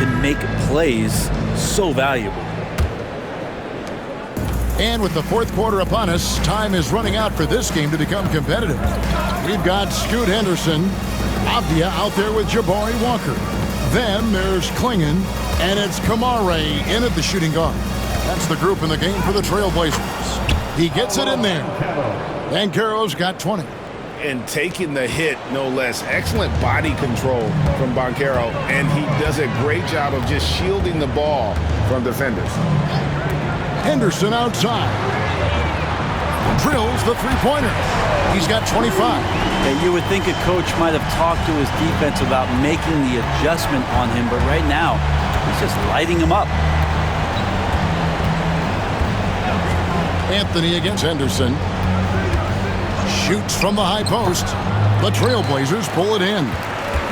can make plays so valuable. And with the fourth quarter upon us, time is running out for this game to become competitive. We've got Scoot Henderson, Avdia out there with Jabari Walker. Then there's Klingon, and it's Kamare in at the shooting guard. That's the group in the game for the Trailblazers. He gets it in there. Banchero's got 20. And taking the hit, no less. Excellent body control from Banchero, and he does a great job of just shielding the ball from defenders. Henderson outside. Drills the three-pointer. He's got 25. Yeah, you would think a coach might have talked to his defense about making the adjustment on him, but right now, he's just lighting him up. Anthony against Henderson. Shoots from the high post. The Trailblazers pull it in.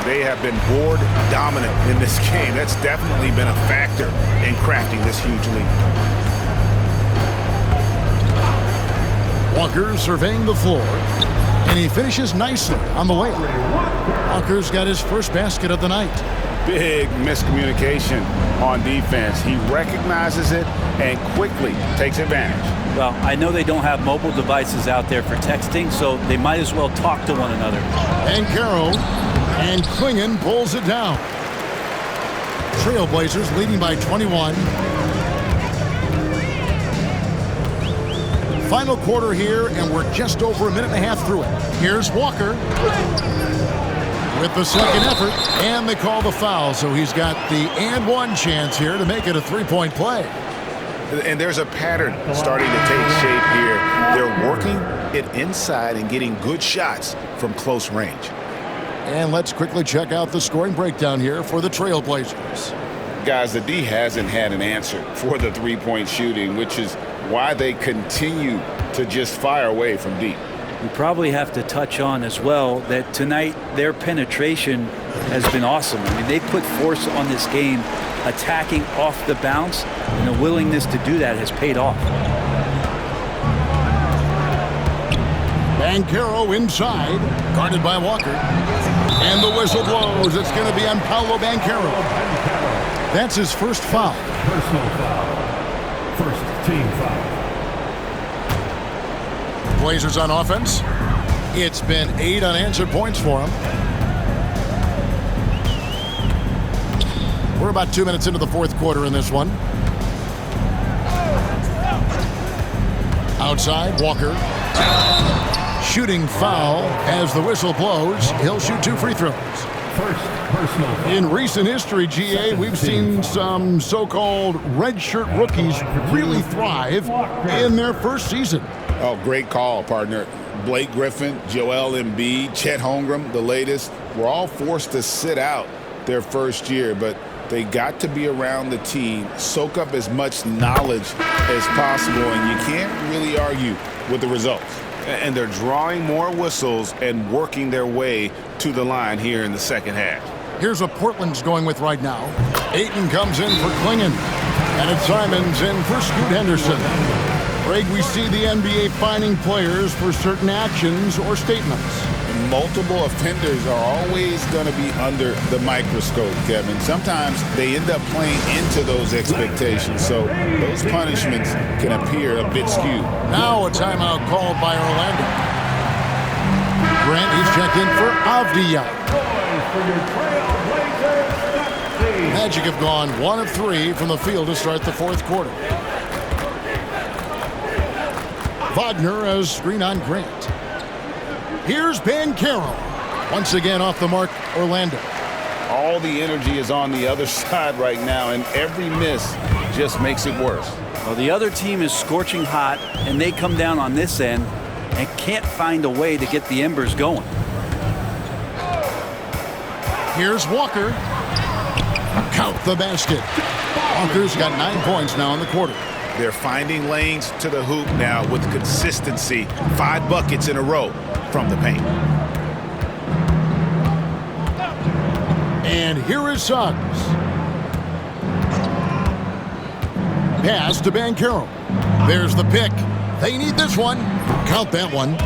They have been board dominant in this game. That's definitely been a factor in crafting this huge lead. Walker surveying the floor, and he finishes nicely on the layup. Walker's got his first basket of the night. Big miscommunication on defense. He recognizes it and quickly takes advantage. Well, I know they don't have mobile devices out there for texting, so they might as well talk to one another. Banchero and Klingon pulls it down. Trailblazers leading by 21. Final quarter here, and we're just over a minute and a half through it. Here's Walker with the second effort, and they call the foul, so he's got the and one chance here to make it a three-point play. And there's a pattern starting to take shape here. They're working it inside and getting good shots from close range. And let's quickly check out the scoring breakdown here for the Trailblazers. Guys, the D hasn't had an answer for the three-point shooting, which is why they continue to just fire away from deep. We probably have to touch on as well that tonight their penetration has been awesome. I mean, they put force on this game, attacking off the bounce, and the willingness to do that has paid off. Banchero inside, guarded by Walker. And the whistle blows. It's going to be on Paolo Banchero. That's his first foul. Personal foul. First team foul. Blazers on offense. It's been 8 unanswered points for them. We're about 2 minutes into the fourth quarter in this one. Outside, Walker. Shooting foul as the whistle blows. He'll shoot 2 free throws. First personal foul. In recent history, GA, we've seen some so-called redshirt rookies really thrive in their first season. Oh, great call, partner. Blake Griffin, Joel Embiid, Chet Holmgren, the latest, were all forced to sit out their first year, but they got to be around the team, soak up as much knowledge as possible, and you can't really argue with the results. And they're drawing more whistles and working their way to the line here in the second half. Here's what Portland's going with right now. Ayton comes in for Klingon, and it's Simons in for Scoot Henderson. Greg, we see the NBA fining players for certain actions or statements. Multiple offenders are always going to be under the microscope, Kevin. Sometimes they end up playing into those expectations, so those punishments can appear a bit skewed. Now a timeout called by Orlando. Grant is checked in for Avdia. Magic have gone 1 of 3 from the field to start the fourth quarter. Wagner has screen on Grant. Here's Banchero. Once again off the mark, Orlando. All the energy is on the other side right now, and every miss just makes it worse. Well, the other team is scorching hot, and they come down on this end and can't find a way to get the embers going. Here's Walker. Count the basket. Walker's got 9 points now in the quarter. They're finding lanes to the hoop now with consistency. 5 buckets in a row from the paint. And here is Suggs. Pass to Banchero. There's the pick. They need this one. Count that one.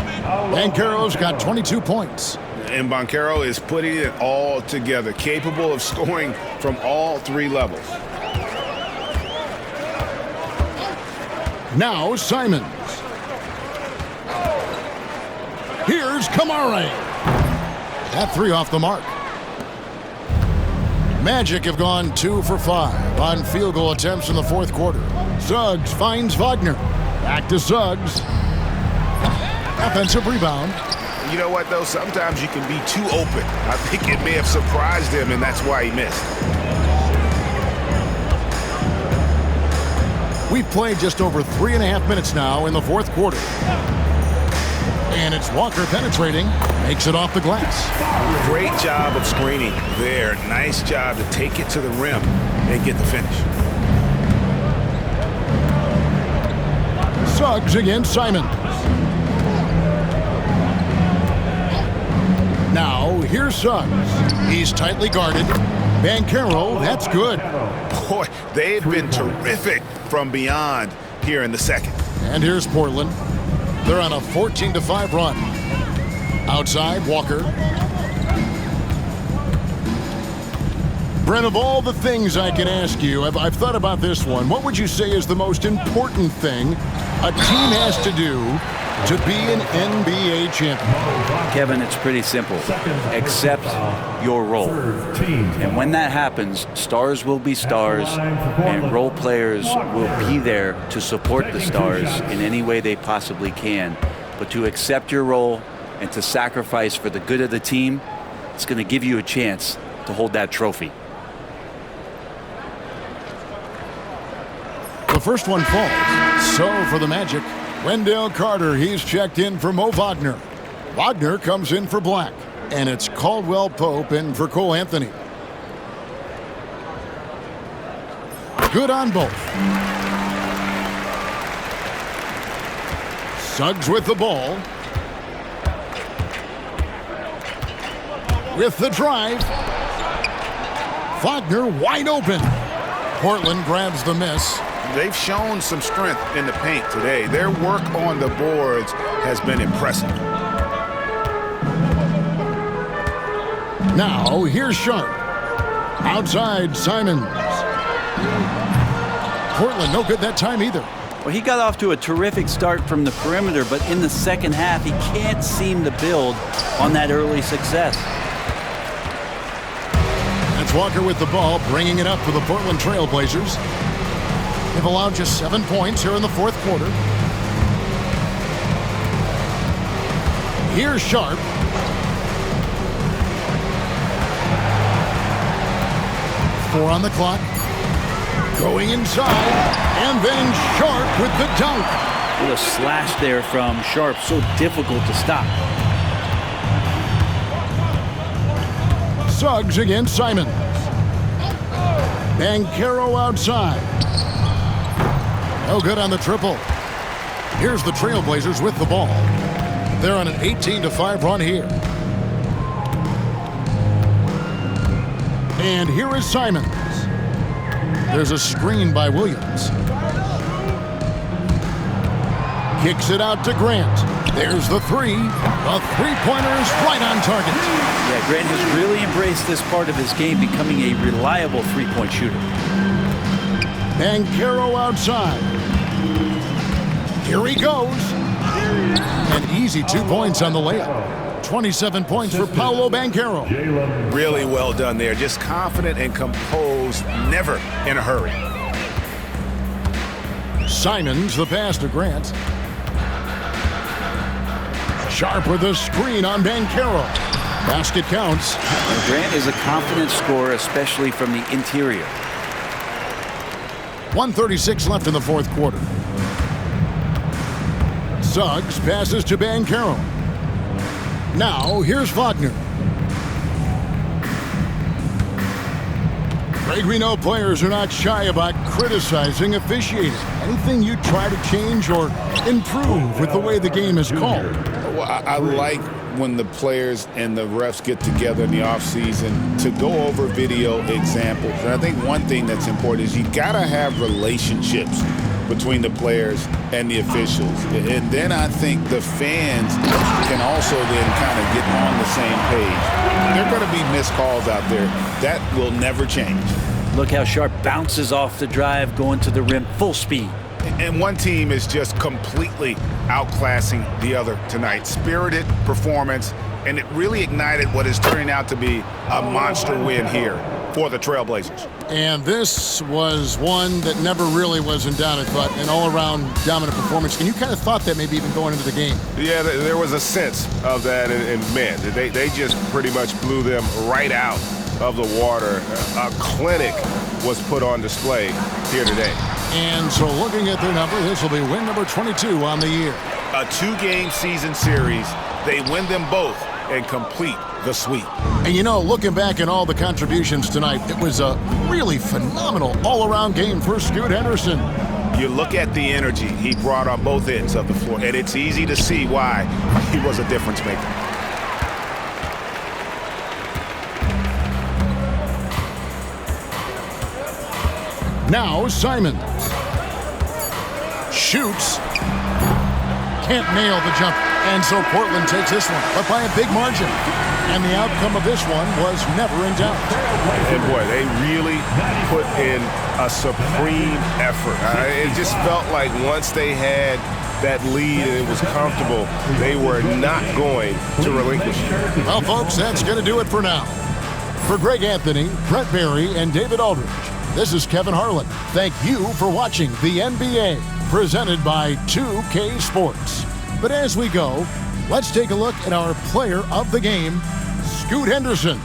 Banchero's got 22 points. And Banchero is putting it all together, capable of scoring from all three levels. Now Simons. Here's Kamare. That three off the mark. Magic have gone 2 for 5 on field goal attempts in the fourth quarter. Suggs finds Wagner. Back to Suggs. Offensive rebound. You know what, though? Sometimes you can be too open. I think it may have surprised him, and that's why he missed. We've played just over 3.5 minutes now in the fourth quarter. And it's Walker penetrating, makes it off the glass. Great job of screening there. Nice job to take it to the rim and get the finish. Suggs against Simons. Now, here's Suggs. He's tightly guarded. Banchero, that's good. Boy, they've been terrific from beyond here in the second. And here's Portland. They're on a 14-5 run. Outside, Walker. Brent, of all the things I can ask you, I've thought about this one. What would you say is the most important thing a team has to do to be an NBA champion? Kevin, it's pretty simple. Accept your role. And when that happens, stars will be stars, and role players will be there to support the stars in any way they possibly can. But to accept your role and to sacrifice for the good of the team, it's going to give you a chance to hold that trophy. The first one falls. So for the Magic, Wendell Carter, he's checked in for Mo Wagner. Wagner comes in for Black. And it's Caldwell Pope in for Cole Anthony. Good on both. Suggs with the ball. With the drive. Wagner wide open. Portland grabs the miss. They've shown some strength in the paint today. Their work on the boards has been impressive. Now, here's Sharp. Outside, Simons. Portland no good that time either. Well, he got off to a terrific start from the perimeter, but in the second half, he can't seem to build on that early success. That's Walker with the ball, bringing it up for the Portland Trail Blazers. They've allowed just 7 points here in the fourth quarter. Here's Sharp. Four on the clock. Going inside. And then Sharp with the dunk. What a slash there from Sharp. So difficult to stop. Suggs against Simons. Banchero outside. No good on the triple. Here's the Trailblazers with the ball. They're on an 18-5 run here. And here is Simons. There's a screen by Williams. Kicks it out to Grant. There's the three. A three-pointer is right on target. Yeah, Grant has really embraced this part of his game, becoming a reliable three-point shooter. Banchero outside. Here he goes. An easy 2 points on the layup. 27 points for Paolo Banchero. Really well done there. Just confident and composed, never in a hurry. Simons, the pass to Grant. Sharp with a screen on Banchero. Basket counts. Grant is a confident scorer, especially from the interior. 1:36 left in the fourth quarter. Suggs passes to Banchero. Now, here's Wagner. Greg, we know players are not shy about criticizing officiating. Anything you try to change or improve with the way the game is called? Well, I like when the players and the refs get together in the offseason to go over video examples. And I think one thing that's important is you got to have relationships between the players and the officials. And then I think the fans can also then kind of get on the same page. There are going to be missed calls out there. That will never change. Look how Sharp bounces off the drive, going to the rim, full speed. And one team is just completely outclassing the other tonight. Spirited performance, and it really ignited what is turning out to be a monster win here for the Trailblazers. And this was one that never really was in doubt, but an all-around dominant performance. And you kind of thought that maybe even going into the game. Yeah, there was a sense of that, and man, they just pretty much blew them right out of the water. A clinic was put on display here today. And so looking at their number, this will be win number 22 on the year. A two-game season series. They win them both and complete the sweep. And you know, looking back at all the contributions tonight, it was a really phenomenal all-around game for Scoot Henderson. You look at the energy he brought on both ends of the floor, and it's easy to see why he was a difference maker. Now Simon shoots, can't nail the jump, and so Portland takes this one, but by a big margin. And the outcome of this one was never in doubt. And boy, they really put in a supreme effort. It just felt like once they had that lead and it was comfortable, they were not going to relinquish it. Well, folks, that's going to do it for now. For Greg Anthony, Brett Barry, and David Aldridge, this is Kevin Harlan. Thank you for watching the NBA, presented by 2K Sports. But as we go, let's take a look at our player of the game, Scoot Henderson.